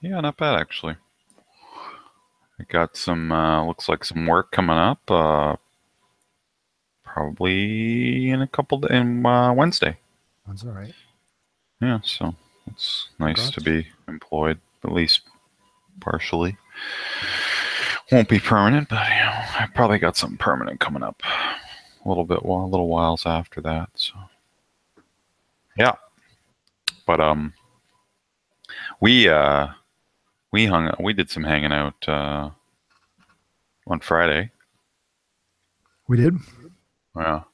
Yeah, not bad actually. I got some looks like some work coming up. Probably in a couple in Wednesday. That's all right. Yeah, so it's nice to Congrats. be employed at least partially. Won't be permanent, but I probably got something permanent coming up a little whiles after that. So yeah, but we uh we did some hanging out on Friday. We did. Wow,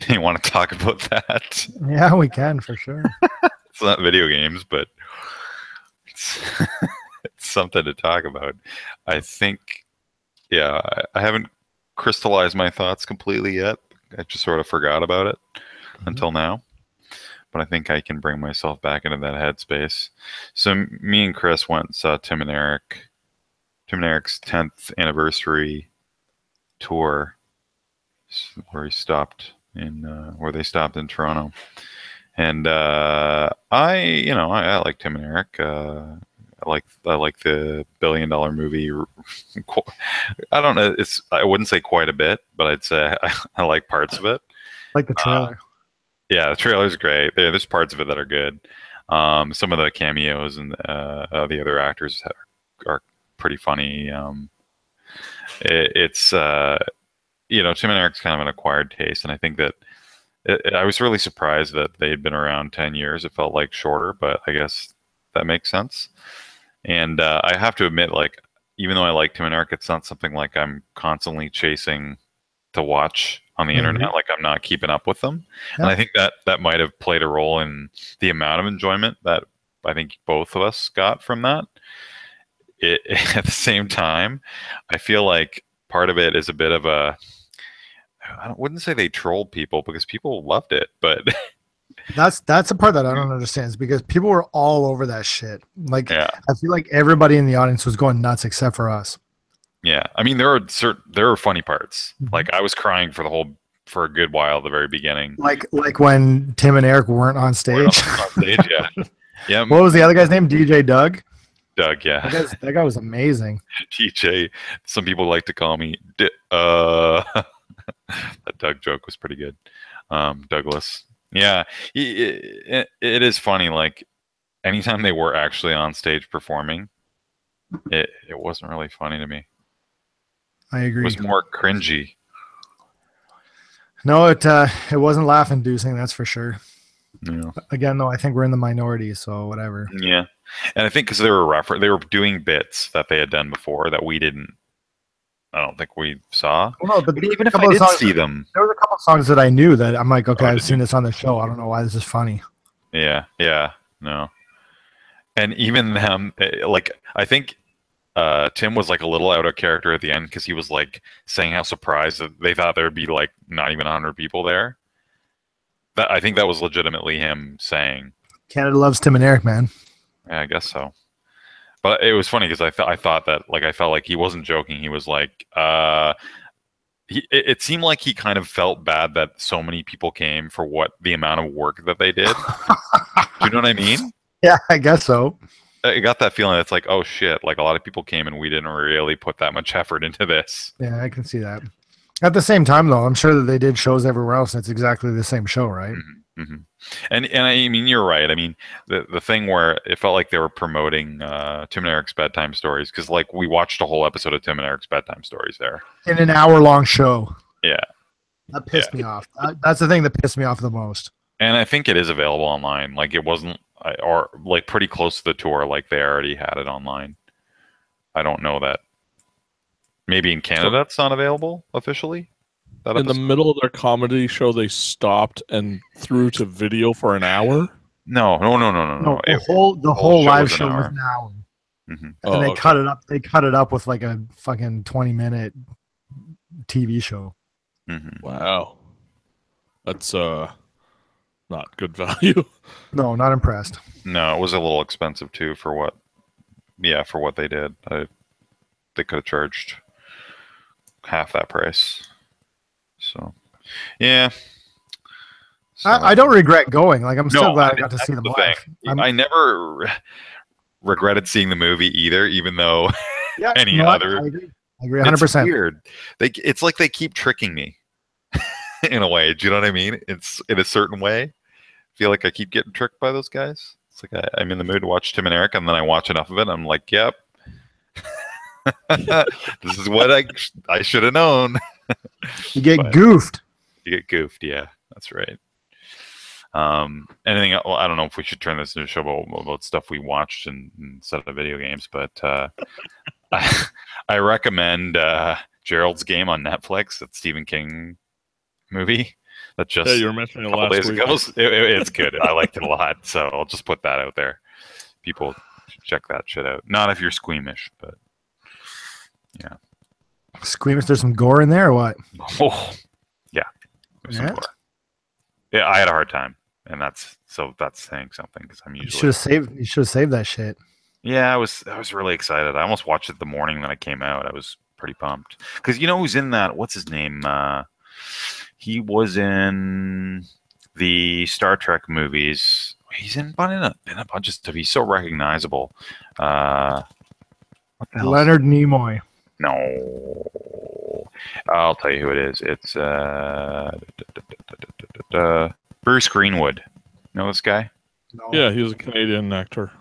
you want to talk about that? Yeah, we can for sure. It's not video games, but it's, it's something to talk about. I think, yeah, I haven't crystallized my thoughts completely yet. I just sort of forgot about it until now. But I think I can bring myself back into that headspace. So me and Chris went and saw Tim and Eric's 10th anniversary tour, where he stopped where they stopped in Toronto. And I like Tim and Eric. I like the $1 billion movie. I don't know. I wouldn't say quite a bit, but I'd say I like parts of it. Like the trailer. Yeah, the trailer's great. There's parts of it that are good. Some of the cameos and the other actors are pretty funny. It's Tim and Eric's kind of an acquired taste, and I think that I was really surprised that they'd been around 10 years. It felt like shorter, but I guess that makes sense. And I have to admit, like, even though I like Tim and Eric, it's not something like I'm constantly chasing to watch on the internet. Like, I'm not keeping up with them. Yeah. And I think that might have played a role in the amount of enjoyment that I think both of us got from that. At the same time, I feel like part of it is a bit of I wouldn't say they trolled people, because people loved it, but that's the part that I don't understand, is because people were all over that shit. Like, yeah. I feel like everybody in the audience was going nuts except for us. Yeah, I mean, there are funny parts. Like, I was crying for a good while at the very beginning. Like when Tim and Eric weren't on stage. Yeah. Yeah. What was the other guy's name? DJ Doug. Doug, yeah. That guy was amazing. DJ. Some people like to call me. That Doug joke was pretty good. Douglas. Yeah, it is funny. Like, anytime they were actually on stage performing, it wasn't really funny to me. I agree. It was more cringy. No, it wasn't laugh-inducing, that's for sure. Yeah. Again, though, I think we're in the minority, so whatever. Yeah, and I think because they were doing bits that they had done before that we didn't. I don't think we saw. Well, no, but even if I did see them, there were a couple of songs that I knew that I'm like, okay, I've seen this on the show. I don't know why this is funny. Yeah, no. And even them, like, I think Tim was like a little out of character at the end, because he was like saying how surprised that they thought there would be like not even 100 people there. I think that was legitimately him saying, Canada loves Tim and Eric, man. Yeah, I guess so. But it was funny because I thought that, like, I felt like he wasn't joking. He was like, it seemed like he kind of felt bad that so many people came for the amount of work that they did. Do you know what I mean? Yeah, I guess so. I got that feeling. It's like, oh shit, like a lot of people came and we didn't really put that much effort into this. Yeah, I can see that. At the same time, though, I'm sure that they did shows everywhere else, and it's exactly the same show, right? Mm-hmm, mm-hmm. And I mean, you're right. I mean, the thing where it felt like they were promoting Tim and Eric's bedtime stories, because like we watched a whole episode of Tim and Eric's bedtime stories there in an hour-long show. Yeah, that pissed me off. That's the thing that pissed me off the most. And I think it is available online. Like, it wasn't, or like pretty close to the tour. Like, they already had it online. I don't know that. Maybe in Canada it's not available officially. In the middle of their comedy show, they stopped and threw to video for an hour. No. The whole live show was an hour. Mm-hmm. And they cut it up. They cut it up with like a fucking 20-minute TV show. Mm-hmm. Wow, that's not good value. No, not impressed. No, it was a little expensive too for what they did. They could have charged half that price. So, yeah. So, I don't regret going. Like, I'm still glad I got to see them live. I never. regretted seeing the movie either, even though Yeah, any no, other. I agree. I agree 100%. It's weird. It's like they keep tricking me in a way. Do you know what I mean? It's in a certain way. I feel like I keep getting tricked by those guys. It's like I'm in the mood to watch Tim and Eric, and then I watch enough of it, and I'm like, yep. This is what I should have known. You get But goofed. you get goofed, yeah, that's right. Anything? Well, I don't know if we should turn this into a show about stuff we watched instead of video games, but I recommend Gerald's Game on Netflix. That Stephen King movie that just you were mentioning a it couple last days week. ago. It's good. I liked it a lot, so I'll just put that out there. People should check that shit out. Not if you're squeamish, but yeah. Squeamish, there's some gore in there or what? Oh, yeah. There's some Yeah? gore. Yeah, I had a hard time, and that's saying something because I'm You usually should have saved that shit. Yeah, I was really excited. I almost watched it the morning that it came out. I was pretty pumped because you know who's in that? What's his name? He was in the Star Trek movies. He's in a bunch of stuff. He's so recognizable. What the hell? Leonard Nimoy. No, I'll tell you who it is. It's Bruce Greenwood. Know this guy? No. Yeah, he was a Canadian actor.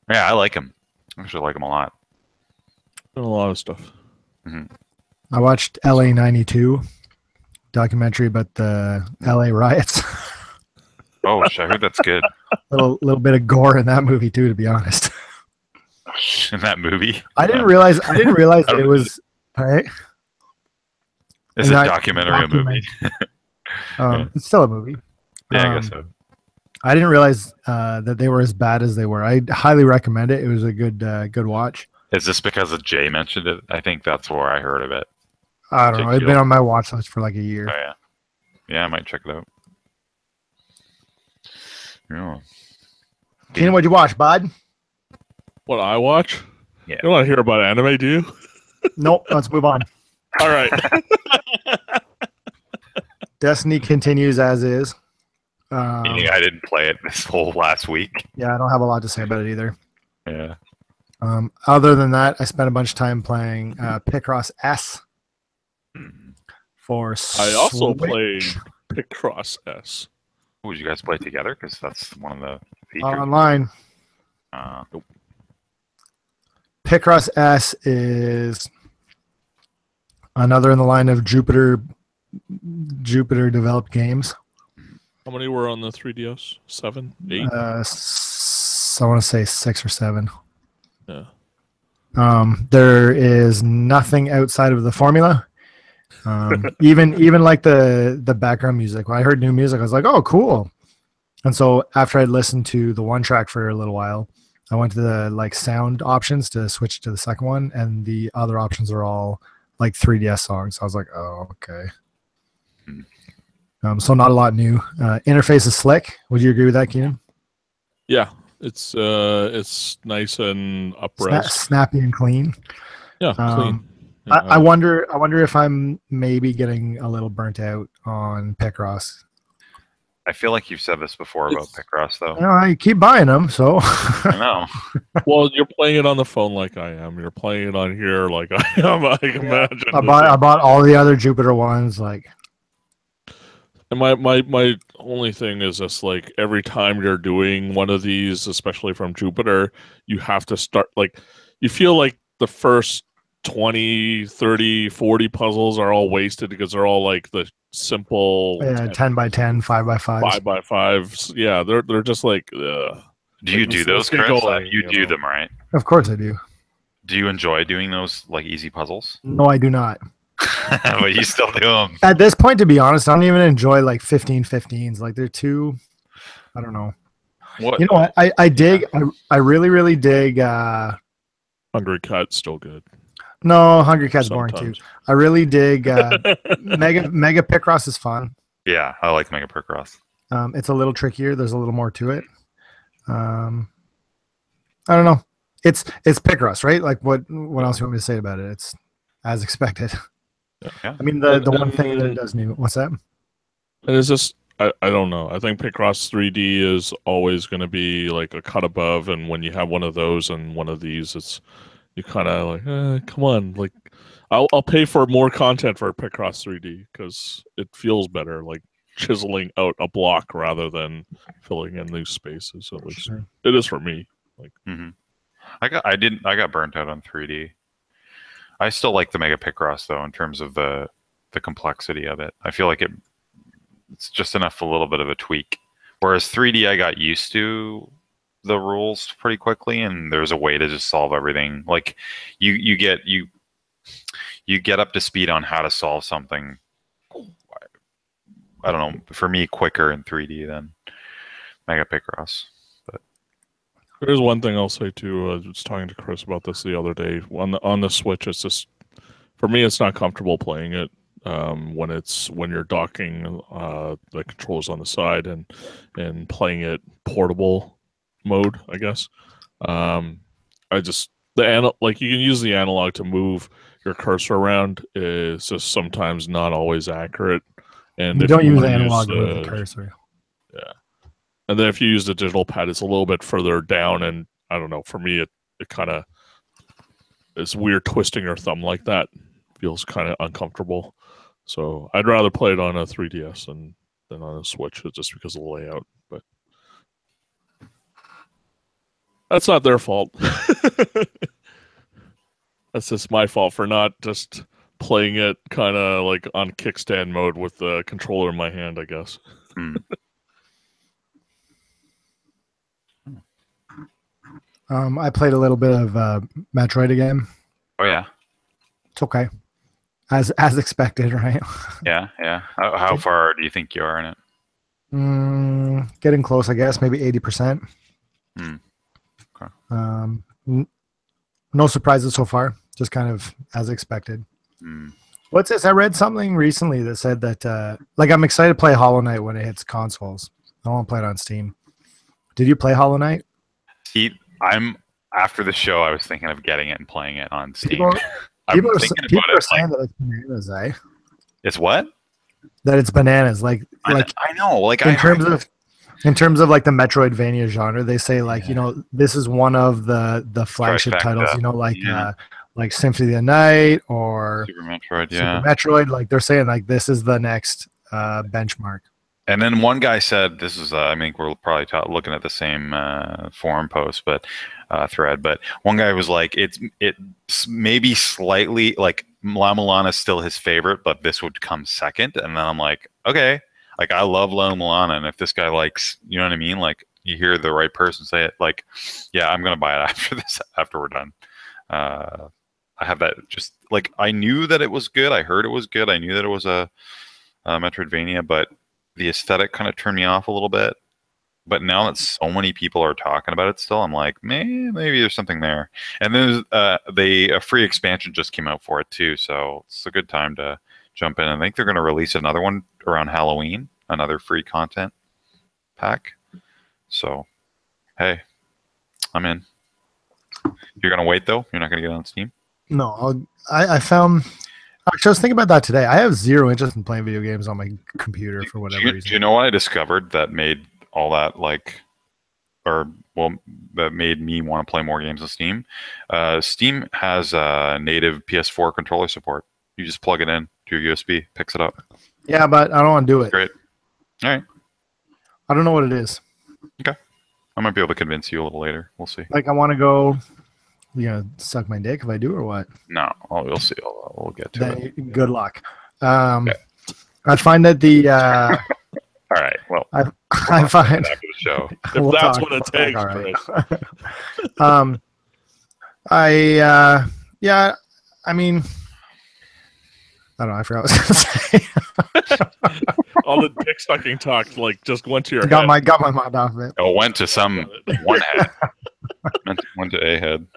Yeah, I like him. I actually like him a lot. Done a lot of stuff. I watched LA 92 documentary about the LA riots. Oh, I heard that's good. little bit of gore in that movie too, to be honest. In that movie, I didn't realize that it was right. It's a Not- documentary, a movie. It's still a movie. Yeah, I guess so. I didn't realize that they were as bad as they were. I highly recommend it. It was a good watch. Is this because of Jay mentioned it? I think that's where I heard of it. I don't know. It's Jake been on my watch list for like a year. Oh yeah, yeah, I might check it out. Yeah. Keenan, what'd you watch, bud? What I watch? Yeah. You don't want to hear about anime, do you? Nope. Let's move on. All right. Destiny continues as is. Meaning I didn't play it this whole last week. Yeah, I don't have a lot to say about it either. Yeah. Other than that, I spent a bunch of time playing Picross S for I also Switch. played Picross S. Would you guys play together? Because that's one of the features. Online. Nope. Picross S is another in the line of Jupiter developed games. How many were on the 3DS? 7? 8? I want to say 6 or 7. Yeah. There is nothing outside of the formula. Even like the background music. When I heard new music, I was like, "Oh, cool!" And so after I'd listened to the one track for a little while, I went to the like sound options to switch to the second one, and the other options are all like 3DS songs. I was like, "Oh, okay." So not a lot new. Interface is slick. Would you agree with that, Keenan? Yeah. It's nice and up-res. Snappy and clean. Yeah, clean. Yeah, I wonder if I'm maybe getting a little burnt out on Picross. I feel like you've said this before about Picross, though. You know, I keep buying them, so I know. Well, you're playing it on the phone like I am. You're playing it on here like I am. I can imagine. I bought all the other Jupiter ones. Like, And my only thing is just like every time you're doing one of these, especially from Jupiter, you have to start like you feel like the first 20, 30, 40 puzzles are all wasted because they're all like the simple 10 by 10, 5 by 5. 5 by 5s. Yeah, they're just like ugh. Do you do those, Chris? You do them, right? Of course I do. Do you enjoy doing those like easy puzzles? No, I do not. But you still do them. At this point, to be honest, I don't even enjoy like 15-15s. Like they're too, I don't know. What? You know what? I dig. I really dig. Hungry Cut still good. No, Hungry Cat's boring too. Sometimes. I really dig. Mega Picross is fun. Yeah, I like Mega Picross. It's a little trickier. There's a little more to it. I don't know. It's Picross, right? Like what else you want me to say about it? It's as expected. Yeah. I mean the one thing that it does new. What's that? And is this I don't know. I think Picross 3D is always going to be like a cut above, and when you have one of those and one of these, it's you kind of like, come on, like I'll pay for more content for Picross 3D because it feels better, like chiseling out a block rather than filling in these spaces. At least it is for me. Like, I got burnt out on 3D. I still like the Mega Picross though, in terms of the complexity of it. I feel like it's just enough a little bit of a tweak. Whereas 3D, I got used to the rules pretty quickly, and there's a way to just solve everything. Like you get up to speed on how to solve something. I don't know, for me, quicker in 3D than Mega Picross. But there's one thing I'll say too. I was talking to Chris about this the other day. On the Switch, it's just for me, it's not comfortable playing it. When you're docking the controls on the side and playing it portable mode, I guess. Like you can use the analog to move your cursor around is just sometimes not always accurate. And you if don't you use wanna analog to move the cursor. Yeah. And then if you use the digital pad, it's a little bit further down, and I don't know, for me it kind of is weird twisting your thumb like that. Feels kind of uncomfortable. So I'd rather play it on a 3DS than on a Switch, just because of the layout. But that's not their fault. That's just my fault for not just playing it kind of like on kickstand mode with the controller in my hand, I guess. I played a little bit of Metroid again. Oh yeah, it's okay, as expected, right? Yeah. How far do you think you are in it? Getting close, I guess. Maybe 80%. Okay. No surprises so far. Just kind of as expected. What's this? I read something recently that said that like I'm excited to play Hollow Knight when it hits consoles. I want to play it on Steam. Did you play Hollow Knight? After the show, I was thinking of getting it and playing it on Steam. People are saying that it's bananas, eh? It's what? That it's bananas. Like I know. Like in terms of like the Metroidvania genre, they say like this is one of the flagship titles. Like Symphony of the Night or Super Metroid. Super Metroid. Like they're saying like this is the next benchmark. And then one guy said, "This is I think we're probably looking at the same forum post, but thread." But one guy was like, "It's maybe slightly like La Mulana is still his favorite, but this would come second." And then I'm like, "Okay, like I love La Mulana, and if this guy likes, you know what I mean? Like you hear the right person say it, like, yeah, I'm gonna buy it after this, after we're done." I have that just like I knew that it was good. I heard it was good. I knew that it was a Metroidvania, but the aesthetic kind of turned me off a little bit. But now that so many people are talking about it still, I'm like, maybe there's something there. And then a free expansion just came out for it too, so it's a good time to jump in. I think they're going to release another one around Halloween, another free content pack. So, hey, I'm in. You're going to wait though? You're not going to get on Steam? No, I found... Actually, I was thinking about that today. I have zero interest in playing video games on my computer for whatever reason. Do you know what I discovered that made all that that made me want to play more games on Steam? Steam has native PS4 controller support. You just plug it in to your USB, picks it up. Yeah, but I don't want to do it. Great. All right. I don't know what it is. Okay. I might be able to convince you a little later. We'll see. Like I want to go... You gonna suck my dick if I do or what? No, we'll see. We'll get to it. Good luck. Okay. I find that the all right. Well, I find after the show. If that's what it takes. Right. I mean, I don't know. I forgot what I was gonna say. All the dick sucking talk like just went to your got head. my mind off of it. It went to one head. Went to a head.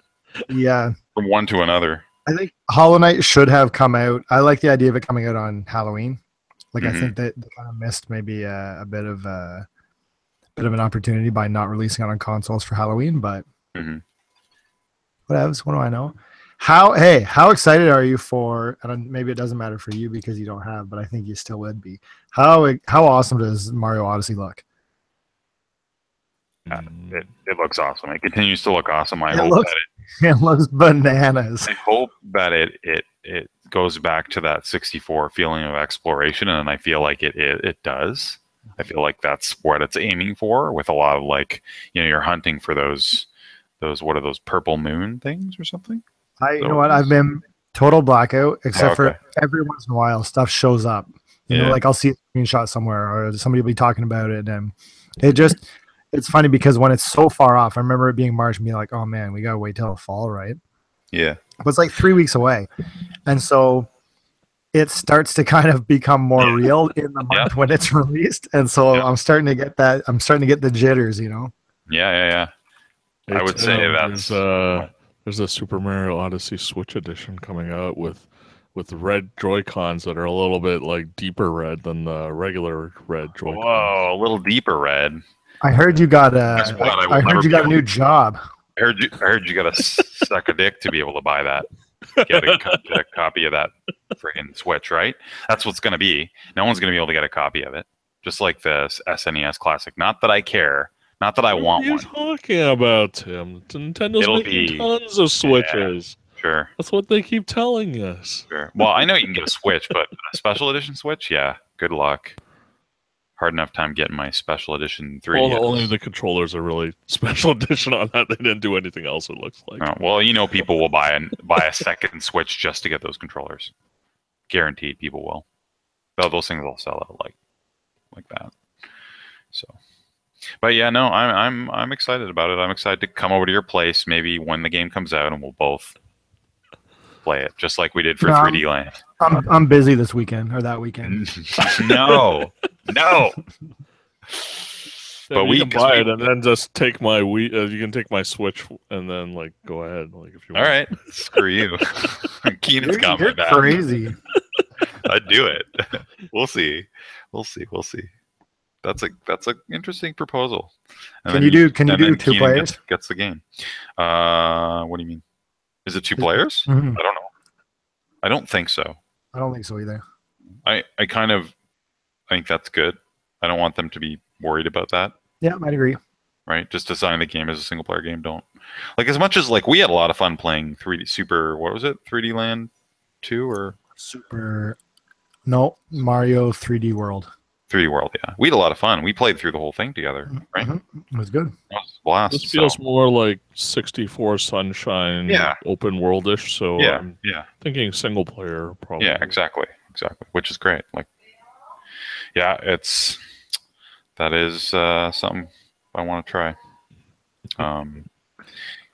Yeah. From one to another. I think Hollow Knight should have come out. I like the idea of it coming out on Halloween. Like I think that they kind of missed maybe a bit of an opportunity by not releasing it on consoles for Halloween. But whatevs. What do I know? how excited are you for? And maybe it doesn't matter for you because you don't have, but I think you still would be. How awesome does Mario Odyssey look? It looks awesome. It continues to look awesome. It looks bananas. I hope that it goes back to that 64 feeling of exploration, and I feel like it does. I feel like that's what it's aiming for, with a lot of like, you're hunting for those what are those purple moon things or something? You know what? I've been total blackout, except okay. for every once in a while stuff shows up. You know, like I'll see a screenshot somewhere or somebody will be talking about it, and it's funny because when it's so far off, I remember it being March and being like, oh man, we gotta wait till the fall, right? Yeah. But it's like 3 weeks away. And so it starts to kind of become more real in the month when it's released. And so I'm starting to get that. I'm starting to get the jitters, you know? Yeah. I would say that's there's a Super Mario Odyssey Switch edition coming out with red Joy-Cons that are a little bit like deeper red than the regular red Joy-Cons. Whoa, a little deeper red. I heard you got a new job. I heard you got to suck a dick to be able to buy that. Get a copy of that friggin' Switch, right? That's what's going to be. No one's going to be able to get a copy of it. Just like the SNES Classic. Not that I care. Not that I want one. What are you talking about, Tim? Nintendo's making tons of Switches. Yeah, sure. That's what they keep telling us. Sure. Well, I know you can get a Switch, but a special edition Switch? Yeah, good luck. Hard enough time getting my special edition 3DS. Well, only the controllers are really special edition on that. They didn't do anything else, it looks like. Oh, well, people will buy a second Switch just to get those controllers. Guaranteed people will. Those things will sell out like that. So, but yeah, no, I'm excited about it. I'm excited to come over to your place maybe when the game comes out, and we'll both play it just like we did for 3D Land. I'm busy this weekend or that weekend. No. But you can buy it and then just take my Wii. You can take my Switch and then go ahead, if you want. All right, screw you. Keenan's got my back. Crazy. I'd do it. We'll see. That's an interesting proposal. And can you do two Keenan players? Gets the game. What do you mean? Is it two players? Mm-hmm. I don't know. I don't think so. I don't think so either. I think that's good. I don't want them to be worried about that. Yeah, I'd agree. Right? Just design the game as a single player game. Don't as much as we had a lot of fun playing 3D Super. What was it? 3D Land 2 or Mario 3D World. 3D World, yeah. We had a lot of fun. We played through the whole thing together, right? Mm-hmm. It was good. It was a blast. This feels more like 64 Sunshine, open world-ish. So I'm thinking single player probably. Yeah, exactly, which is great. That is something I want to try.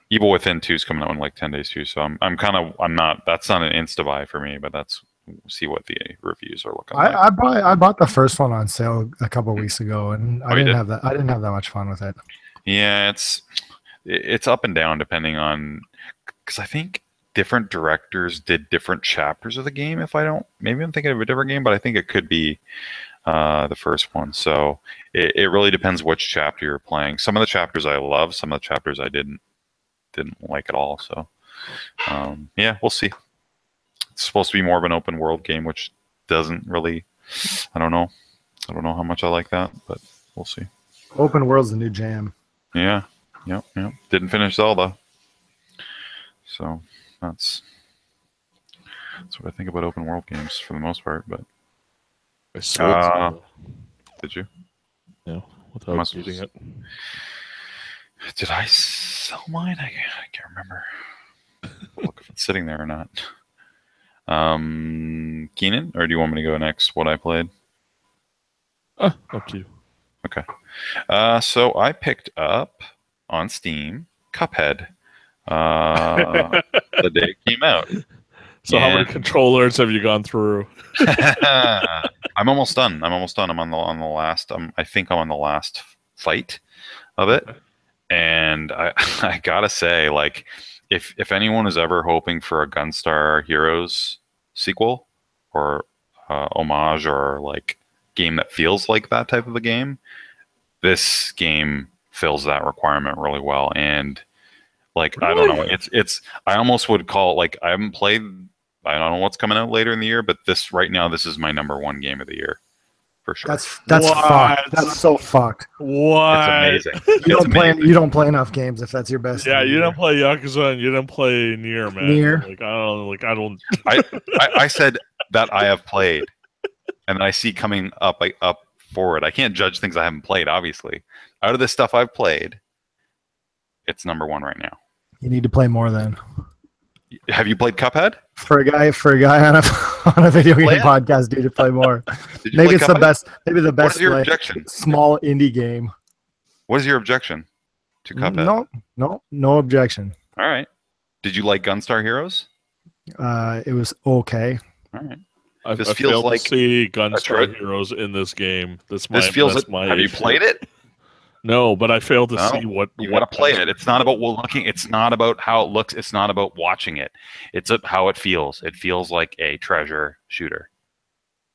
Evil Within 2 is coming out in 10 days too, so I'm not. That's not an insta buy for me, but that's. See what the reviews are looking like. I bought the first one on sale a couple of weeks ago, and I didn't have that much fun with it. Yeah, it's up and down depending on, because I think different directors did different chapters of the game. Maybe I'm thinking of a different game, but I think it could be the first one. So it really depends which chapter you're playing. Some of the chapters I love, some of the chapters I didn't like at all. So we'll see. It's supposed to be more of an open world game, which doesn't really. I don't know how much I like that, but we'll see. Open world's the new jam. Yeah. Yep. Didn't finish Zelda, so that's what I think about open world games for the most part. But I sold Zelda. Did you? Yeah, without using it. Did I sell mine? I can't remember. Look if it's sitting there or not. Keenan, or do you want me to go next? What I played? Up to you. Okay. So I picked up on Steam Cuphead the day it came out. So how many controllers have you gone through? I'm almost done. I'm on the last. I think I'm on the last fight of it, and I gotta say, if anyone is ever hoping for a Gunstar Heroes sequel or homage or game that feels like that type of a game, this game fills that requirement really well. And Like Really? I don't know. It's I almost would call it like I haven't played. I don't know what's coming out later in the year, but this right now this is my #1 game of the year for sure. That's What? fucked. That's so fucked. What? It's amazing. You It's don't play. amazing. You don't play enough games if that's your best. Yeah, of the you year. didn't play Yakuza and you didn't play Nier, man. Nier. Like I don't. I said that I have played, and I see coming up up forward. I can't judge things I haven't played. Obviously, out of the stuff I've played, it's #1 right now. You need to play more then. Have you played Cuphead? For a guy on a on a video game Play it? podcast, dude, to play more. Did you Maybe play it's the Cuphead? best. Maybe the What best is your like, objection? small indie game. What is your objection to Cuphead? No objection. All right. Did you like Gunstar Heroes? It was okay. All right. I This feels failed like to see Gunstar trip. Heroes in this game. This feels like. Have you played it? No, but I failed to No, see what You want to play it. It's not about looking. It's not about how it looks. It's not about watching it. It's how it feels. It feels like a treasure shooter.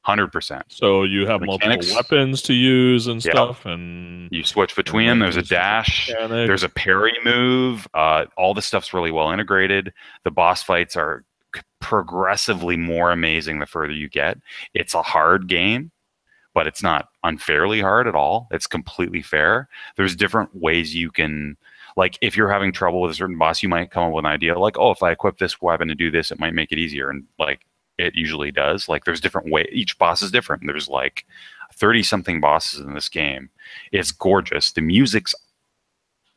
100%. So you have Mechanics. multiple weapons to use and Yeah. stuff, and You switch between them. There's a dash. mechanics. There's a parry move. All the stuff's really well integrated. The boss fights are progressively more amazing the further you get. It's a hard game, but it's not unfairly hard at all. It's completely fair. There's different ways you can, like, if you're having trouble with a certain boss, you might come up with an idea like, oh, if I equip this weapon and do this, it might make it easier. And like, it usually does. Like, there's different ways. Each boss is different. There's like 30 something bosses in this game. It's gorgeous. The music's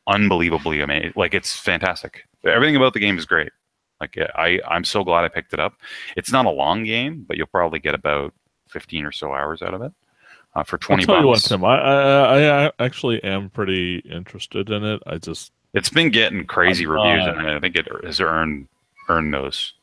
unbelievably amazing. Like, it's fantastic. Everything about the game is great. Like, I'm so glad I picked it up. It's not a long game, but you'll probably get about 15 or so hours out of it for 20 I'll tell you what, bucks. Tim. I actually am pretty interested in it. I just It's been getting crazy I'm reviews, not- and I think it has earned those.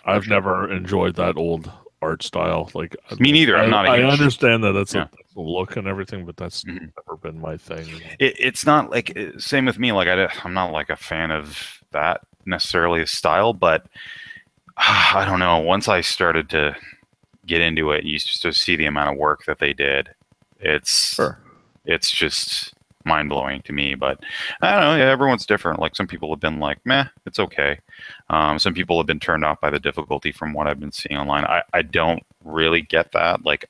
I've never enjoyed that old art style. Like Me neither. I'm not a I huge- understand that that's Yeah. a look and everything, but that's Mhm. never been my thing. It's not like same with me. Like I'm not like a fan of that necessarily a style, but I don't know. Once I started to get into it, you just to see the amount of work that they did. It's just mind blowing to me. But I don't know. Yeah, everyone's different. Like some people have been like, meh, it's okay. Some people have been turned off by the difficulty from what I've been seeing online. I don't really get that. Like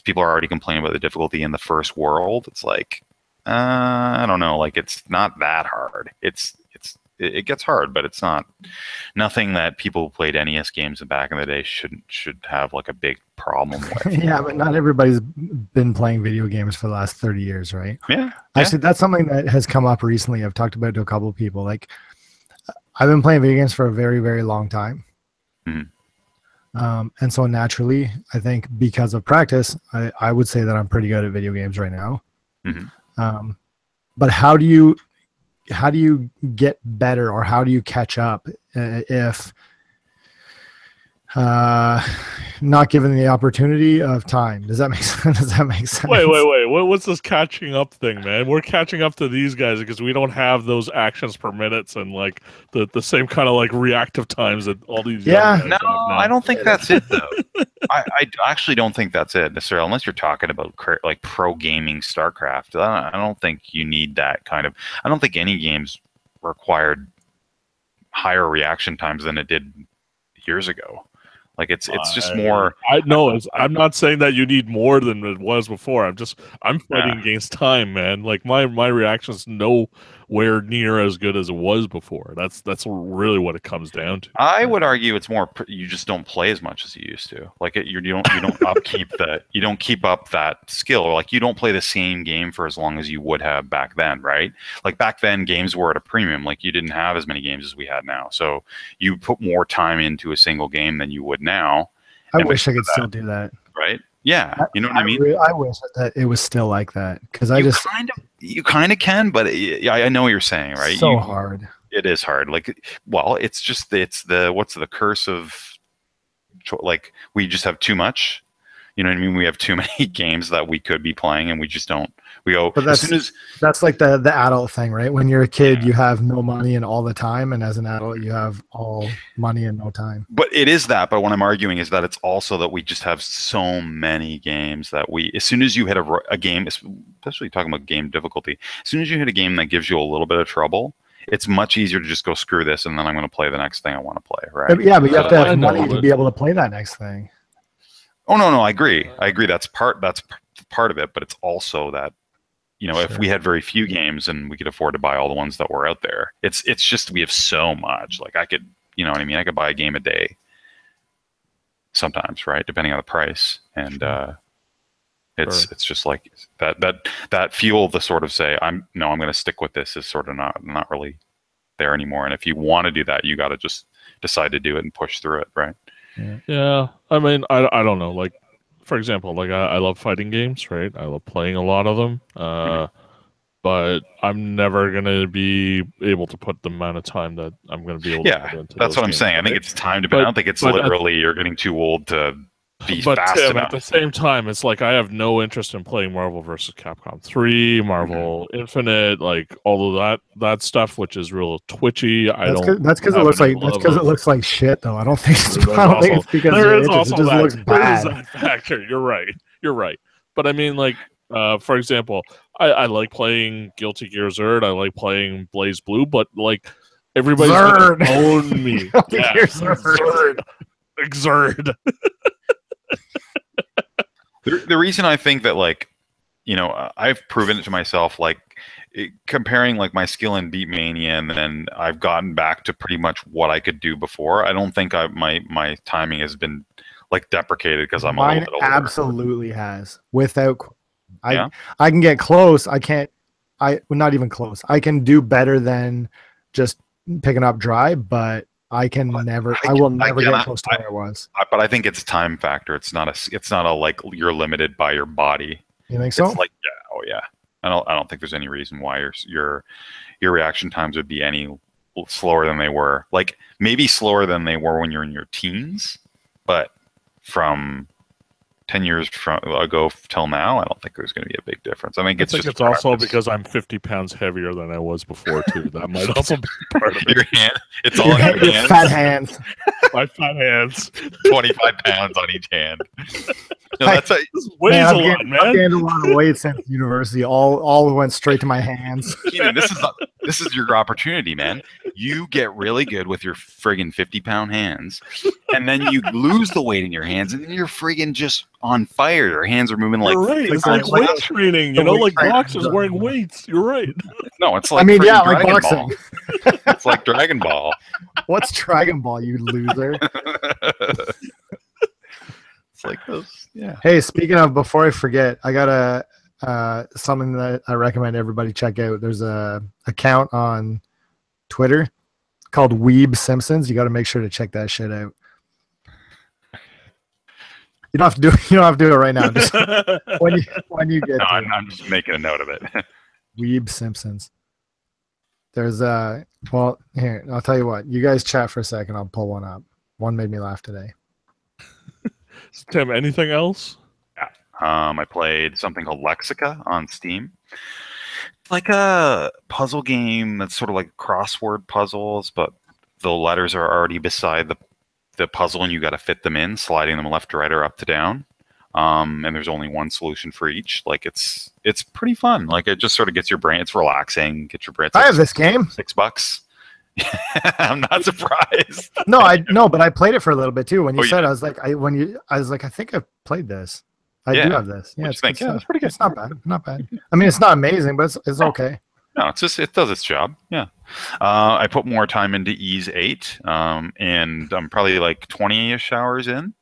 people are already complaining about the difficulty in the first world. It's like, I don't know. Like it's not that hard. It gets hard, but it's not nothing that people who played NES games back in the day should have like a big problem with. Yeah, but not everybody's been playing video games for the last 30 years, right? Yeah. Actually, that's something that has come up recently. I've talked about it to a couple of people. Like, I've been playing video games for a very, very long time. Mhm. And so naturally, I think because of practice, I would say that I'm pretty good at video games right now. Mhm. But how do you get better, or how do you catch up if not given the opportunity of time? Does that make sense? Does that make sense? Wait. What's this catching up thing, man? We're catching up to these guys because we don't have those actions per minutes and like the same kind of like reactive times that all these. Yeah. young guys No, have now. I don't think that's it though. I actually don't think that's it necessarily, unless you're talking about like pro gaming StarCraft. I don't think you need that kind of. I don't think any games required higher reaction times than it did years ago. Like it's just more. I'm not saying that you need more than it was before. I'm fighting against time, man. Like my reaction's nowhere near as good as it was before. That's really what it comes down to. I would argue it's more you just don't play as much as you used to. Like you don't upkeep that. You don't keep up that skill. Like you don't play the same game for as long as you would have back then, right? Like back then, games were at a premium. Like you didn't have as many games as we had now, so you put more time into a single game than you would now. I wish I could still do that. Right? Yeah, you know what I mean. I wish that it was still like that because You kind of can, but I know what you're saying, right? So hard. It is hard. Like, well, it's the curse of, like, we just have too much. You know what I mean? We have too many games that we could be playing, and we just don't. We go But as soon as that's like the adult thing, right? When you're a kid, you have no money and all the time, and as an adult, you have all money and no time. But it is that. But what I'm arguing is that it's also that we just have so many games that as soon as you hit a game, especially talking about game difficulty, as soon as you hit a game that gives you a little bit of trouble, it's much easier to just go screw this, and then I'm going to play the next thing I want to play, right? Yeah, but you have to have know, money to be able to play that next thing. Oh no, I agree. That's part of it, but it's also that, if we had very few games and we could afford to buy all the ones that were out there, it's just we have so much. Like I could, you know what I mean? I could buy a game a day sometimes, right? Depending on the price. And it's just like that fuel to sort of say, I'm going to stick with this is sort of not really there anymore. And if you want to do that, you got to just decide to do it and push through it, right? Yeah. I mean, I don't know. Like, for example, like I love fighting games, right? I love playing a lot of them. But I'm never gonna be able to put the amount of time that I'm gonna be able to put into that's those what I'm games, saying. right? I think it's time to, but I don't think it's literally you're getting too old to be but fast Tim, enough. at the same time, it's like I have no interest in playing Marvel vs. Capcom 3, Marvel Infinite, like all of that stuff, which is real twitchy. That's because it looks like shit, though. I don't think it's because there is it also just looks bad. There is that factor. You're right. But I mean, like, for example, I like playing Guilty Gear Zerd. I like playing Blaze Blue, but like everybody's gonna own me. Yeah, Zerd. Zerd. The reason I think that, like, I've proven it to myself, like comparing like my skill in Beatmania, and then I've gotten back to pretty much what I could do before. I don't think my timing has been like deprecated because I'm a little bit older. Absolutely has. I can get close. Not even close. I can do better than just picking up dry, but I will never get close to where I was. But I think it's time factor. It's not a like you're limited by your body. You think so? It's like, yeah. I don't think there's any reason why your reaction times would be any slower than they were. Like maybe slower than they were when you're in your teens, but from 10 years ago till now, I don't think there's going to be a big difference. I think it's also because I'm 50 pounds heavier than I was before too. That might also be part of it. Your hand, it's all in your hands. Fat hands. My fat hands. 25 pounds on each hand. No, this weighs a lot, man. I've gained a lot of weight since university. All went straight to my hands. Keenan, this is your opportunity, man. You get really good with your friggin' 50-pound hands, and then you lose the weight in your hands, and then you're friggin' just on fire. Your hands are moving like. You're right. It's like weight training. Like boxers wearing weights. You're right. No, it's like like Dragon boxing. Ball. It's like Dragon Ball. What's Dragon Ball, you loser? It's like those. Yeah. Hey, speaking of, before I forget, I got something that I recommend everybody check out. There's a account on Twitter called Weeb Simpsons. You got to make sure to check that shit out. You don't have to do it right now. Just when you get. No, I'm just making a note of it. Weeb Simpsons. There's here, I'll tell you what. You guys chat for a second. I'll pull one up. One made me laugh today. Tim, anything else? Yeah. I played something called Lexica on Steam. It's like a puzzle game that's sort of like crossword puzzles, but the letters are already beside the puzzle, and you got to fit them in, sliding them left to right or up to down. And there's only one solution for each. Like it's pretty fun. Like it just sort of gets your brain. It's relaxing. Get your brain. I have this game. $6. I'm not surprised. No, but I played it for a little bit too. When you said, yeah. I was like, I think I've played this. I do have this. Yeah, it's pretty good. It's not bad. Not bad. I mean, it's not amazing, but it's okay. No, it does its job. Yeah. I put more time into Ease 8, and I'm probably like 20-ish hours in.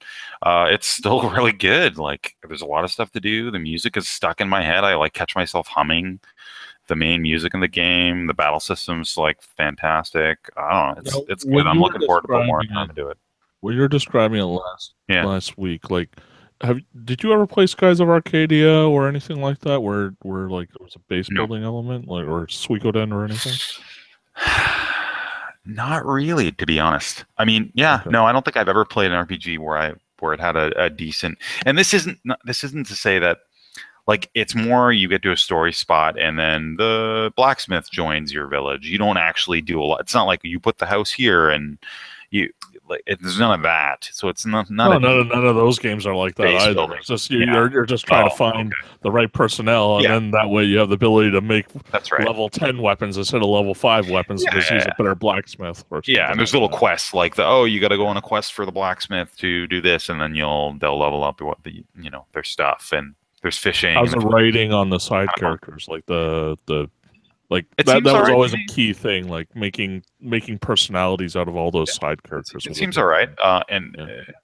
It's still really good. Like there's a lot of stuff to do. The music is stuck in my head. I like catch myself humming the main music in the game. The battle system's like fantastic. I don't know. It's good. I'm looking forward to put more time into it. When you're describing it last week, like, did you ever play Skies of Arcadia or anything like that, where like there was a base building element, like, or Suikoden or anything? Not really, to be honest. I mean, I don't think I've ever played an RPG where it had a decent. And this isn't to say that. Like, it's more you get to a story spot and then the blacksmith joins your village. You don't actually do a lot. It's not like you put the house here and like there's none of that. So it's not No, a none of those games are like that base either. building. It's just Yeah. you're just trying to Oh, find the right personnel, and Yeah. then that way you have the ability to make That's right. level 10 weapons instead of level 5 weapons. And just use a better blacksmith. Or something Yeah, and there's like little that. quests like you got to go on a quest for the blacksmith to do this, and then they'll level up what their stuff, and there's fishing. How's and the there's writing on the side characters? Like like It that seems was alright always to a me. key thing, like making personalities out of all those side It characters. was a seems big all right. thing.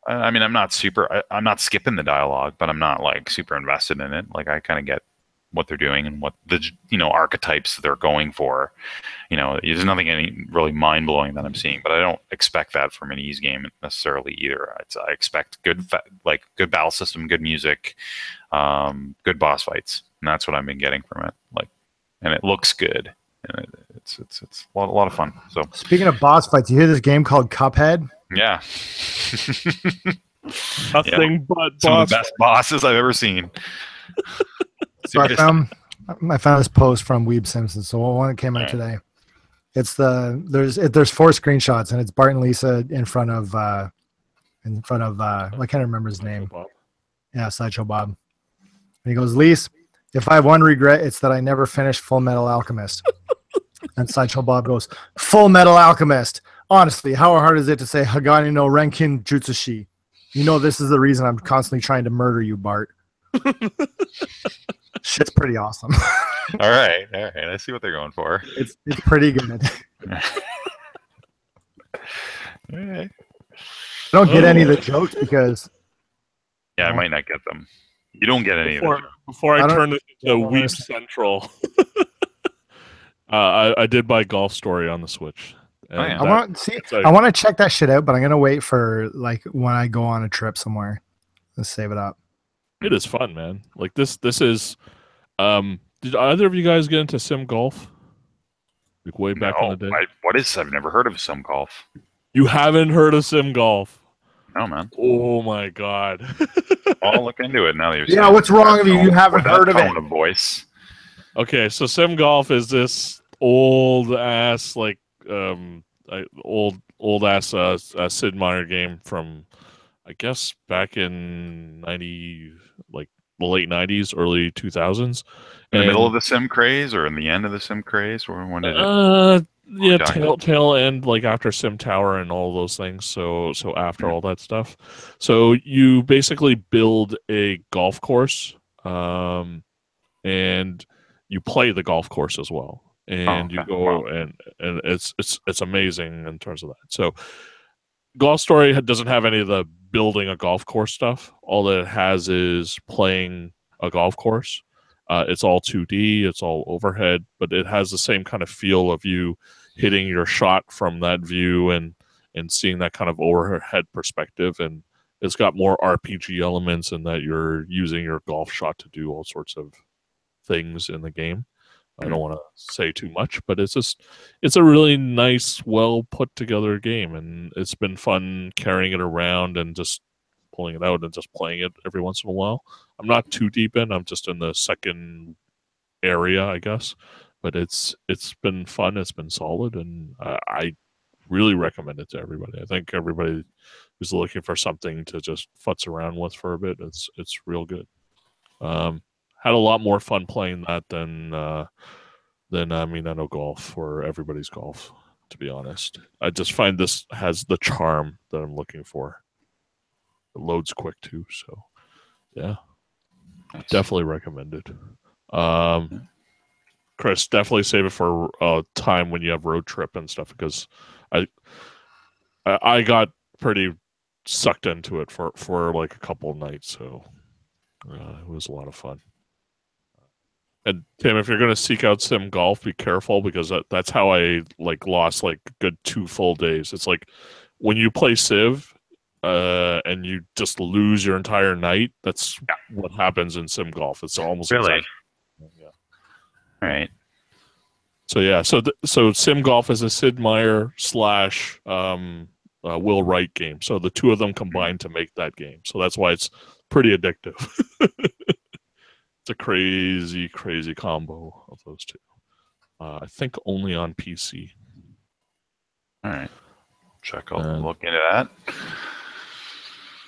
I mean, I'm not skipping the dialogue, but I'm not like super invested in it. Like I kind of get what they're doing and what the archetypes that they're going for. There's nothing really mind blowing that I'm seeing, but I don't expect that from an ease game necessarily either. I expect good battle system, good music, good boss fights, and that's what I've been getting from it. And it looks good, and it's a lot of fun. So Speaking of boss fights, you hear this game called Cuphead? yeah, Nothing but some of boss. the best bosses I've ever seen. So I found this post from Weeb Simpson. So one that came out Right. today. It's there's 4 screenshots, and it's Bart and Lisa in front of I can't remember his name. Bob. Yeah, Sideshow Bob. And he goes, Lise, if I have one regret, it's that I never finished Full Metal Alchemist. And Sideshow Bob goes, Full Metal Alchemist. Honestly, how hard is it to say Hagani no Renkin Jutsushi? This is the reason I'm constantly trying to murder you, Bart. Shit's pretty awesome. All right. I see what they're going for. It's pretty good. All right. I don't get any of the jokes because Yeah, I might not get them. You don't get any of them. Before I I don't- turn it into don't Weep understand. Central, I did buy Golf Story on the Switch. And yeah. I want to check that shit out, but I'm gonna wait for like when I go on a trip somewhere. Let's save it up. it is fun, man. Like this is. Did either of you guys get into Sim Golf? Like way back in the day. What is? I've never heard of some golf. You haven't heard of Sim Golf? No, man. Oh my god. I'll look into it now that you're Yeah, saying what's wrong with you? You haven't with that heard of it. tone of voice. Okay, so Sim Golf is this old ass old ass Sid Meier game from I guess back in the late 90s, early 2000s. In the middle of the sim craze, or in the end of the sim craze, or when did it? Tail end, like after Sim Tower and all those things. So after all that stuff, so you basically build a golf course, and you play the golf course as well, and you go and it's amazing in terms of that. So Golf Story doesn't have any of the building a golf course stuff. All that it has is playing a golf course. It's all 2D, it's all overhead, but it has the same kind of feel of you hitting your shot from that view and seeing that kind of overhead perspective. And it's got more RPG elements in that you're using your golf shot to do all sorts of things in the game. I don't want to say too much, but it's a really nice, well put together game, and it's been fun carrying it around and just pulling it out and just playing it every once in a while. I'm not too deep in. I'm just in the second area, I guess. But it's been fun. It's been solid, and I really recommend it to everybody. I think everybody who's looking for something to just futz around with for a bit, it's real good. Had a lot more fun playing that than Minetto Golf or Everybody's Golf, to be honest. I just find this has the charm that I'm looking for. It loads quick too, so yeah. Nice. Definitely recommended. Chris, definitely save it for time when you have road trip and stuff, because I got pretty sucked into it for like a couple of nights, so it was a lot of fun. And Tim, if you're gonna seek out Sim Golf, be careful, because that's how I lost a good 2 full days. It's like when you play Civ, and you just lose your entire night. That's what happens in Sim Golf. It's almost Really? Yeah. All right. So yeah, so Sim Golf is a Sid Meier / Will Wright game. So the two of them combined to make that game. So that's why it's pretty addictive. It's a crazy, crazy combo of those two. I think only on PC. All right. I'll look into that.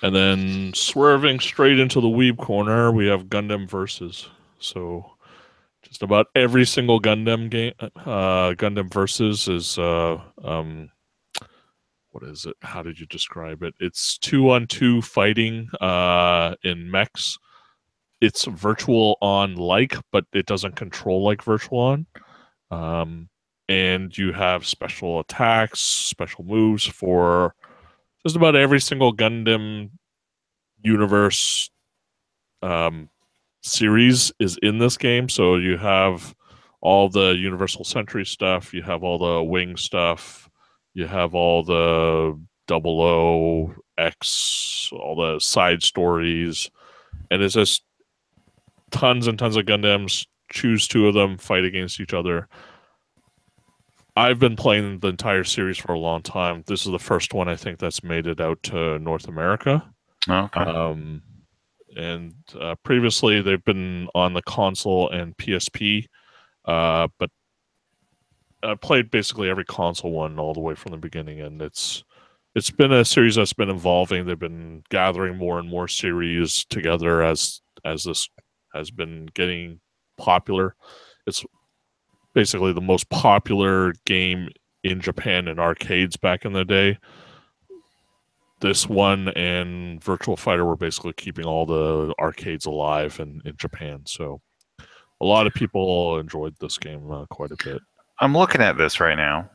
And then swerving straight into the weeb corner, we have Gundam Versus. So just about every single Gundam game, Gundam Versus is what is it? How did you describe it? It's 2-on-2 fighting in mechs. It's virtual on like, but it doesn't control like virtual on. And you have special attacks, special moves for just about every single Gundam universe series is in this game. So you have all the Universal Century stuff, you have all the Wing stuff, you have all the 00X, all the side stories, and it's just tons and tons of Gundams. Choose two of them, fight against each other. I've been playing the entire series for a long time. This is the first one I think that's made it out to North America. Okay. And previously they've been on the console and PSP, but I played basically every console one all the way from the beginning, and it's been a series that's been evolving. They've been gathering more and more series together as this has been getting popular. It's basically the most popular game in Japan in arcades back in the day. This one and Virtual Fighter were basically keeping all the arcades alive in Japan. So a lot of people enjoyed this game quite a bit. I'm looking at this right now.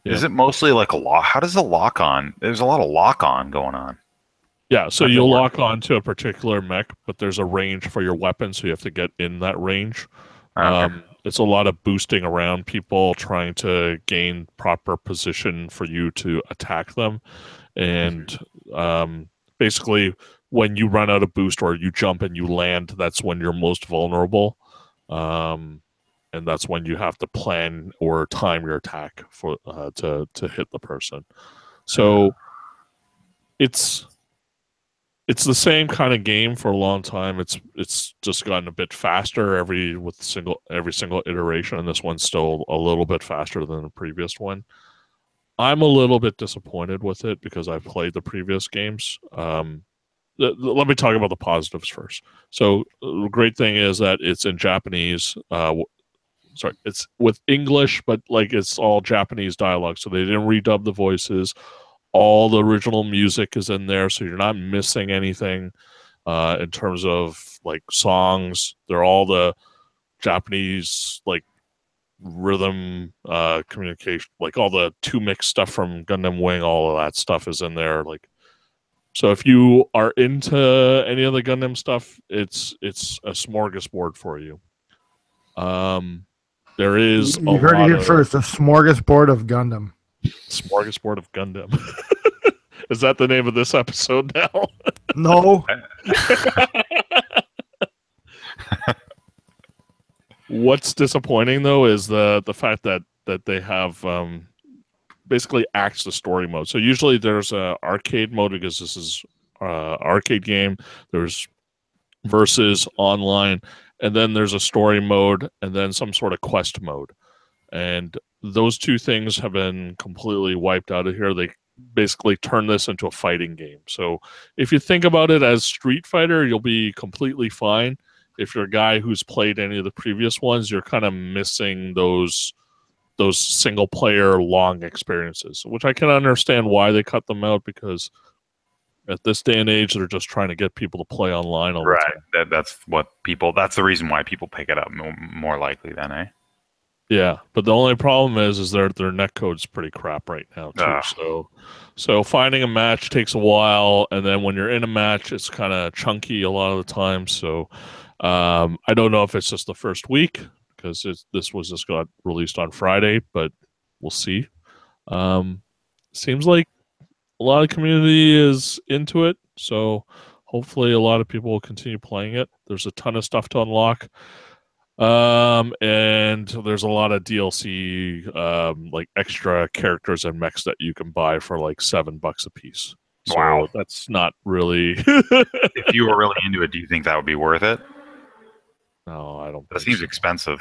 Is it mostly like a lock? How does the lock on? There's a lot of lock on going on. Yeah, so you'll lock on to a particular mech, but there's a range for your weapon, so you have to get in that range. Okay. It's a lot of boosting around people, trying to gain proper position for you to attack them. And basically, when you run out of boost or you jump and you land, that's when you're most vulnerable. And that's when you have to plan or time your attack for to hit the person. So it's the same kind of game for a long time. It's just gotten a bit faster every single iteration, and this one's still a little bit faster than the previous one. I'm a little bit disappointed with it because I've played the previous games. Let me talk about the positives first. So the great thing is that it's in Japanese. It's with English, but like it's all Japanese dialogue, so they didn't redub the voices. All the original music is in there, so you're not missing anything in terms of like songs. They're all the Japanese like rhythm communication, like all the 2-mix stuff from Gundam Wing. All of that stuff is in there. Like, so if you are into any of the Gundam stuff, it's a smorgasbord for you. There is You heard it here first. A smorgasbord of Gundam. Smorgasbord of Gundam. Is that the name of this episode now? No. What's disappointing though is the fact that they have basically axed the story mode. So usually there's a arcade mode because this is arcade game. There's versus online, and then there's a story mode, and then some sort of quest mode. And those two things have been completely wiped out of here. They basically turn this into a fighting game. So if you think about it as Street Fighter, you'll be completely fine. If you're a guy who's played any of the previous ones, you're kind of missing those single player long experiences, which I can understand why they cut them out, because at this day and age, they're just trying to get people to play online all the time. That's the reason why people pick it up more likely then, eh? Yeah, but the only problem is their netcode's pretty crap right now too. So finding a match takes a while, and then when you're in a match, it's kind of chunky a lot of the time. So I don't know if it's just the first week because this was just got released on Friday, but we'll see. Seems like a lot of community is into it, so hopefully a lot of people will continue playing it. There's a ton of stuff to unlock. And there's a lot of DLC, like extra characters and mechs that you can buy for like $7 a piece. So wow, that's not really. If you were really into it, do you think that would be worth it? No, I don't. That seems expensive.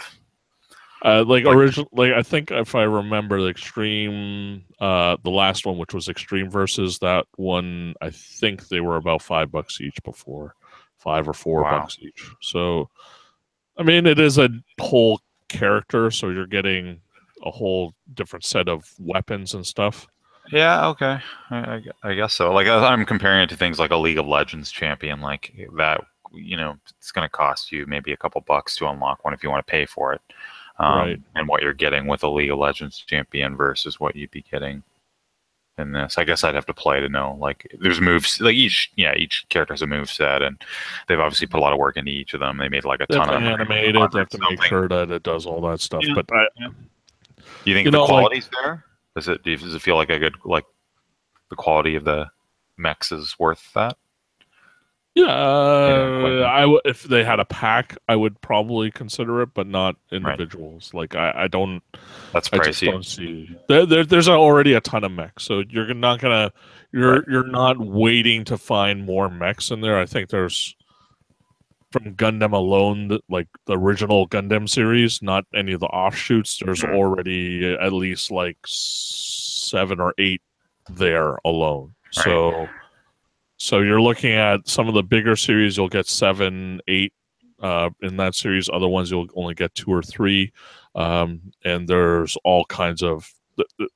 Like original, like I think if I remember the Extreme, the last one, which was Extreme Versus, that one, I think they were about $5 each before, $5 or $4 Wow. each. So, I mean, it is a whole character, so you're getting a whole different set of weapons and stuff. Yeah, okay. I guess so. Like I'm comparing it to things like a League of Legends champion, like that. It's going to cost you maybe a couple bucks to unlock one if you want to pay for it. Right. And what you're getting with a League of Legends champion versus what you'd be getting in this. I guess I'd have to play to know. Like, there's moves. Like each character has a move set, and they've obviously put a lot of work into each of them. They made like a They have ton to of animate it. They have to make sure that it does all that stuff. Yeah. But Do you think the quality's there? Does it feel like a good, like, the quality of the mechs is worth that? Yeah, if they had a pack, I would probably consider it, but not individuals. Right. Like I don't. That's I pricey. just don't see. There's already a ton of mechs, so you're not gonna. You're not waiting to find more mechs in there. I think there's from Gundam alone, like the original Gundam series, not any of the offshoots. There's already at least like 7 or 8 there alone. Right. So you're looking at some of the bigger series, you'll get 7, 8 in that series. Other ones you'll only get 2 or 3. And there's all kinds of,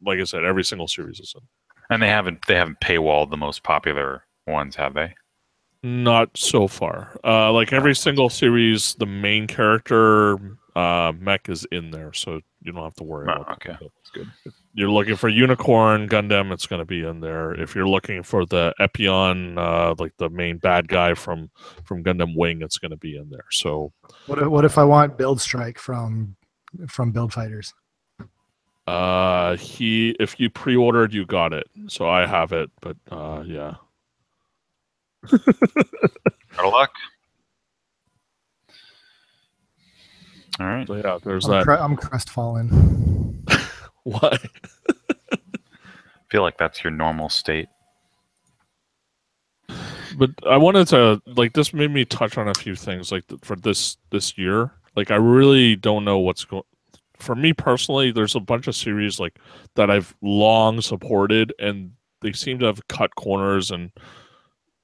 like I said, every single series is in. And they haven't paywalled the most popular ones, have they? Not so far. Like every single series, the main character mech is in there, so you don't have to worry about okay. That's good. If you're looking for Unicorn Gundam, it's going to be in there. If you're looking for the Epion, like the main bad guy from Gundam Wing, it's going to be in there. So, what if I want Build Strike from Build Fighters? if you pre-ordered, you got it. So I have it, but yeah. Better luck. All right. So yeah, there's I'm crestfallen. Why? I feel like that's your normal state. But I wanted to, like, this made me touch on a few things, like, for this year. Like, I really don't know what's going. For me personally, there's a bunch of series like that I've long supported, and they seem to have cut corners, and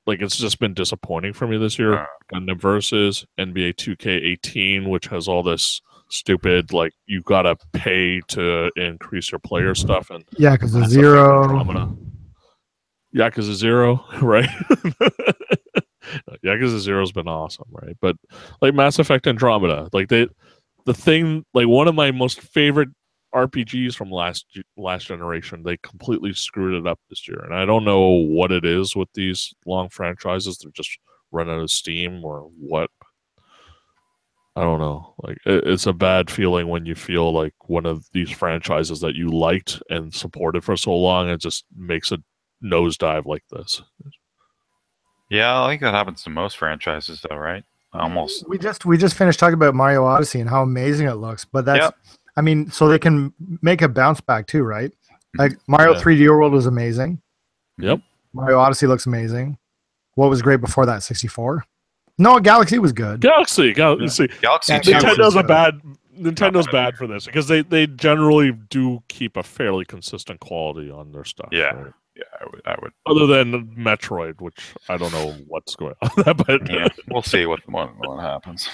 like it's just been disappointing for me this year. Gundam Versus, NBA 2K18, which has all this stupid, like, you gotta pay to increase your player stuff, and Yakuza 0. Yakuza 0, right? Yakuza 0's been awesome, right? But like Mass Effect Andromeda, like the thing, like one of my most favorite RPGs from last generation, they completely screwed it up this year, and I don't know what it is with these long franchises. They're just run out of steam or what. I don't know. Like it's a bad feeling when you feel like one of these franchises that you liked and supported for so long, it just makes a nosedive like this. Yeah, I think that happens to most franchises, though, right? Almost. We just finished talking about Mario Odyssey and how amazing it looks, but that's, I mean, so they can make a bounce back too, right? Like Mario 3D World was amazing. Yep. Mario Odyssey looks amazing. What was great before that? 64. No, Galaxy was good. Galaxy. Nintendo's bad. bad for this because they generally do keep a fairly consistent quality on their stuff. Yeah. Right? Yeah, I would. Other than Metroid, which I don't know what's going on, but yeah, we'll see what happens.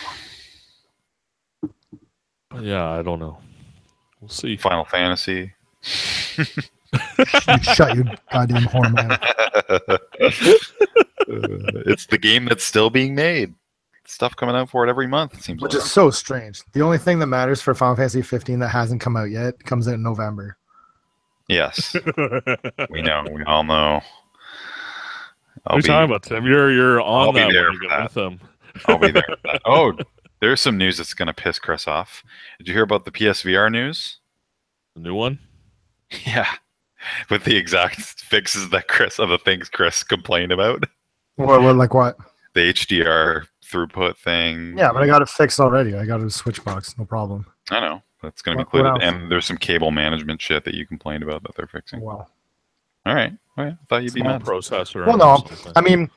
Yeah, I don't know. We'll see. Final Fantasy. Shut your goddamn horn, man. It's the game that's still being made. Stuff coming out for it every month, it seems. Which is so strange. The only thing that matters for Final Fantasy 15 that hasn't come out yet comes out in November. Yes. We know. We all know. What are you talking about, Tim? You're on I'll that be there one. for You that. with them. I'll be there for that. Oh, there's some news that's going to piss Chris off. Did you hear about the PSVR news? The new one? Yeah. With the exact fixes that the things Chris complained about. What, like what? The HDR throughput thing. Yeah, but I got it fixed already. I got a switch box, no problem. I know. That's going to be What included. else? And there's some cable management shit that you complained about that they're fixing. Wow. All right. I thought you'd be Small mad. processor. Well, no. I mean,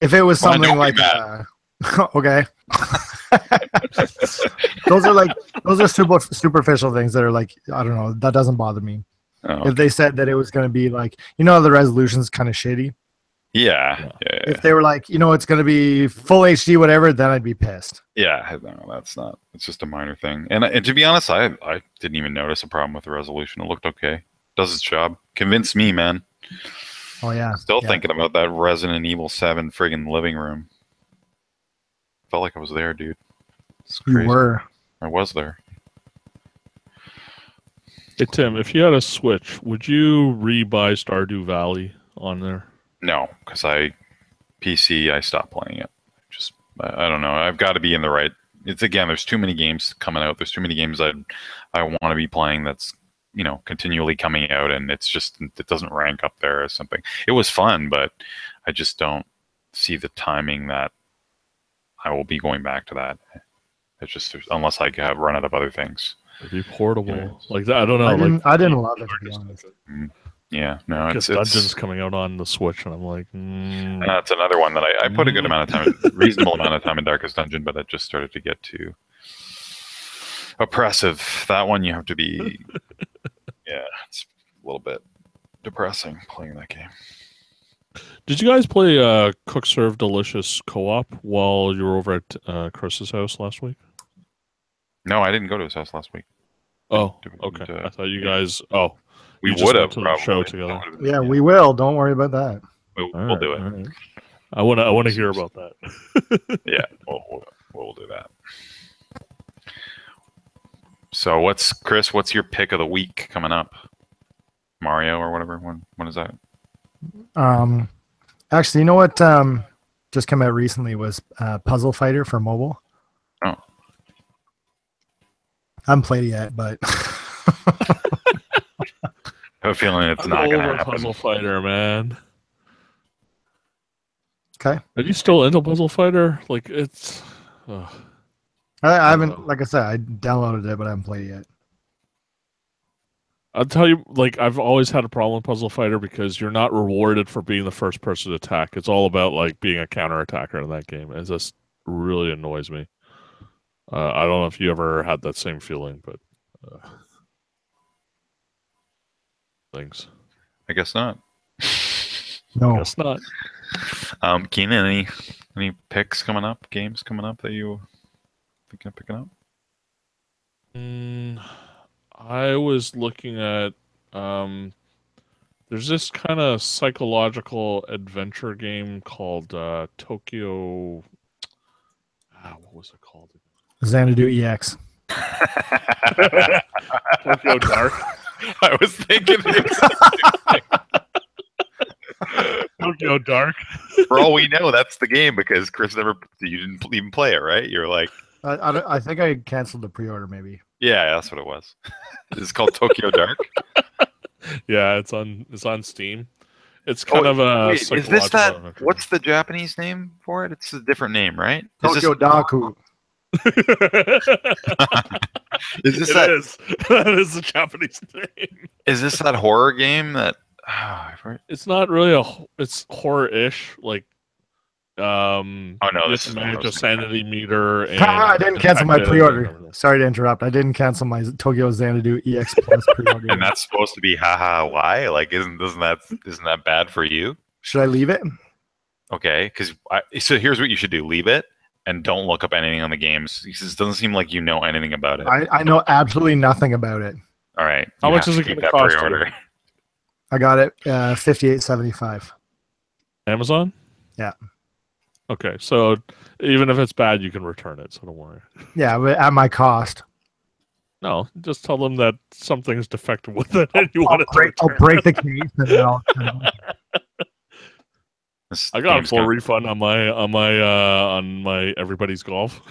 if it was Well, something don't be like mad. okay. those are superficial things that are like, I don't know, that doesn't bother me. Oh, If they said that it was going to be like, the resolution's kind of shitty. yeah. If they were like, it's going to be full HD, whatever, then I'd be pissed. Yeah, no, that's not. It's just a minor thing. And to be honest, I didn't even notice a problem with the resolution. It looked okay. Does its job. Convinced me, man. Oh yeah. Still thinking about that Resident Evil 7 friggin' living room. Felt like I was there, dude. It's crazy. You were. I was there. Hey Tim, if you had a Switch, would you re-buy Stardew Valley on there? No, because I stopped playing it. Just I don't know. I've got to be in the right. It's again. There's too many games coming out. There's too many games I want to be playing. That's continually coming out, and it doesn't rank up there as something. It was fun, but I just don't see the timing that I will be going back to that. It's just unless I have run out of other things. It'd be portable like that. I don't know. I didn't love it, to be honest. Yeah, no, it's Dungeons coming out on the Switch, and I'm like, that's another one that I put a good amount of time, reasonable amount of time in Darkest Dungeon, but it just started to get too oppressive. That one you have to be, yeah, it's a little bit depressing playing that game. Did you guys play Cook Serve Delicious co-op while you were over at Chris's house last week? No, I didn't go to his house last week. Oh, okay. I thought you guys. Oh. We would have probably show together. Yeah, we will. Don't worry about that. We'll do it. Right. I want to hear about that. Yeah, we'll do that. So, Chris? What's your pick of the week coming up? Mario or whatever. When is that? Actually, you know what? Just came out recently was Puzzle Fighter for mobile. Oh. I haven't played it yet, but. I have a feeling it's not going to happen. Puzzle Fighter, man. Okay. Are you still into Puzzle Fighter? Like it's. I haven't. Like I said, I downloaded it, but I haven't played it yet. I'll tell you, like I've always had a problem with Puzzle Fighter because you're not rewarded for being the first person to attack. It's all about like being a counterattacker in that game. It just really annoys me. I don't know if you ever had that same feeling, but. Things. I guess not. No. I guess not. Keenan, any picks coming up? Games coming up that you thinking of picking up? I was looking at. There's this kind of psychological adventure game called Tokyo. What was it called? Xanadu EX. Tokyo Dark. I was thinking Tokyo Dark. For all we know, that's the game because Chris you didn't even play it, right? You're like, I think I canceled the pre-order, maybe. Yeah, that's what it was. It's called Tokyo Dark. Yeah, it's on Steam. It's kind of a. Wait, is this that? What's the Japanese name for it? It's a different name, right? Tokyo Daku. Is this that is the Japanese name. Is this that horror game that? It's not really it's horror-ish. Like, oh no, this is manage a sanity meter. And I didn't cancel my pre-order. Sorry to interrupt. I didn't cancel my Tokyo Xanadu EX Plus pre-order. And that's supposed to be haha why? Like, isn't that bad for you? Should I leave it? Okay, because so here's what you should do: leave it. And don't look up anything on the games. It doesn't seem like you know anything about it. I know absolutely nothing about it. All right. How much is it going to cost? I got it $58.75. Amazon? Yeah. Okay, so even if it's bad, you can return it, so don't worry. Yeah, but at my cost. No, just tell them that something's defective with it and you want it to return. I'll break the case and then I'll I got a full refund on my Everybody's Golf.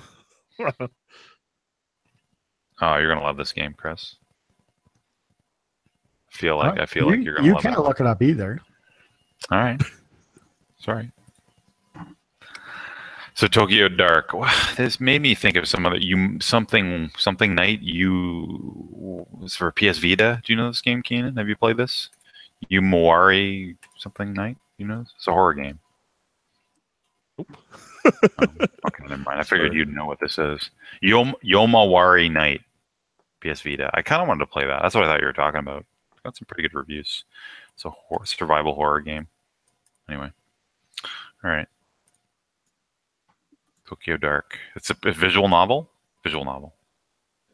Oh, you're gonna love this game, Chris. I feel like you're gonna. You love can't it. look it up either. All right. Sorry. So Tokyo Dark. This made me think of some other something night. Was for PS Vita. Do you know this game, Keenan? Have you played this? Moari something night. You know, it's a horror game. Okay, never mind. I figured Sorry. you'd know what this is. Yomawari Night, PS Vita. I kind of wanted to play that. That's what I thought you were talking about. It's got some pretty good reviews. It's a survival horror game. Anyway, all right. Tokyo Dark. It's a visual novel. Visual novel.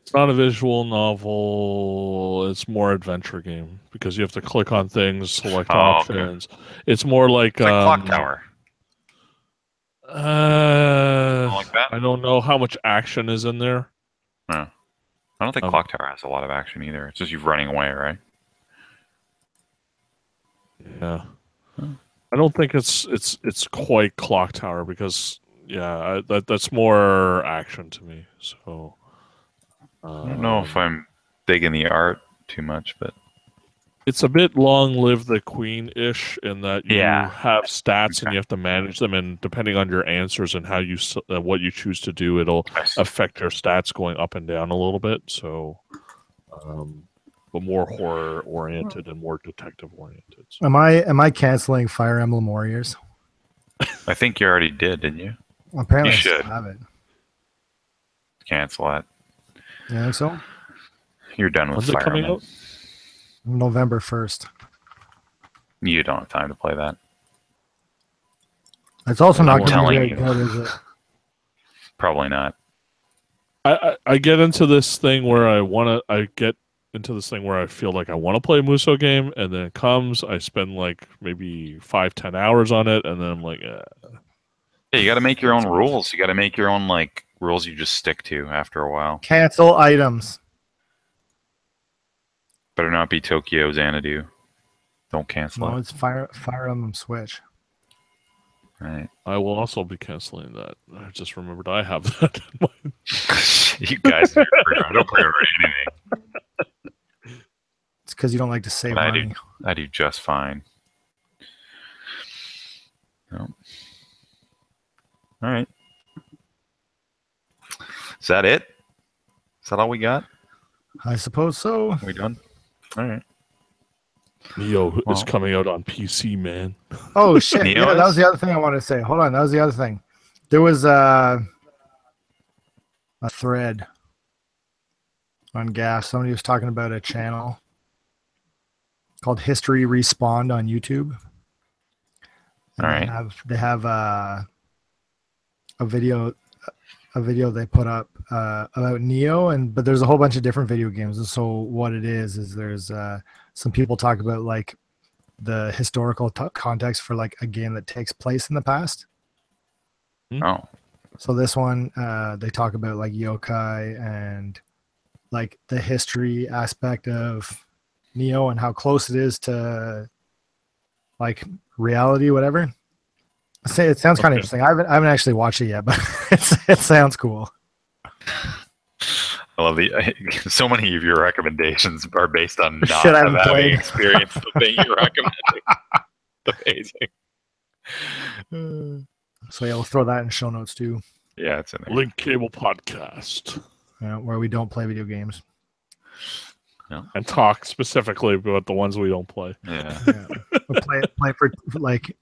It's not a visual novel. It's more adventure game because you have to click on things, select Oh, options. It's more like It's like Clock Tower. Like that? I don't know how much action is in there. No. I don't think Clock Tower has a lot of action either. It's just you running away, right? Yeah. I don't think it's quite Clock Tower because that's more action to me. So I don't know if I'm digging the art too much, but it's a bit Long Live the Queen-ish in that you Yeah. have stats and you have to manage them, and depending on your answers and how you what you choose to do, it'll affect your stats going up and down a little bit. So, but more horror oriented and more detective oriented. So. Am I canceling Fire Emblem Warriors? I think you already did, didn't you? Well, apparently, You I still should. have it. Cancel that. You think so? You're done with When's it Fire coming Emblem. out? November 1st. You don't have time to play that. It's also I'm not going to telling be very you. good, is it? Probably not. I get into this thing where I get into this thing where I feel like I want to play a Muso game, and then it comes, I spend like maybe 5-10 hours on it, and then I'm like, Yeah, you got to make your own rules. You got to make your own like rules you just stick to after a while. Cancel items. Better not be Tokyo Xanadu. Don't cancel No, it. it's Fire Emblem Switch. Right. I will also be canceling that. I just remembered I have that in mind. You guys don't pre-order anything. It's because you don't like to save But money. I do just fine. No. All right. Is that it? Is that all we got? I suppose so. We done? All right. Neo is Well. coming out on PC, man. Oh shit! Neo Yeah, that is? was the other thing I wanted to say. Hold on, that was the other thing. There was a thread on Gas. Somebody was talking about a channel called History Respawned on YouTube. And All right. They have a video they put up about Neo, but there's a whole bunch of different video games. And so what it is there's some people talk about like the historical context for like a game that takes place in the past. Oh. So this one, they talk about like yokai and like the history aspect of Neo and how close it is to like reality, whatever. It sounds kind of interesting. I haven't actually watched it yet, but it sounds cool. I love so many of your recommendations are based on not Shit I haven't having played. experienced the thing you're recommending. Amazing. So yeah, we'll throw that in show notes too, Yeah, it's in there. Link Cable Podcast. where we don't play video games. And talk specifically about the ones we don't play. Yeah. Yeah. We'll play for like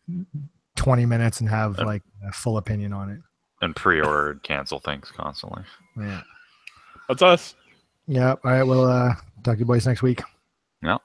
20 minutes and have like a full opinion on it. And pre-order and cancel things constantly. Yeah. That's us. Yeah. All right. We'll talk to you boys next week. Yeah.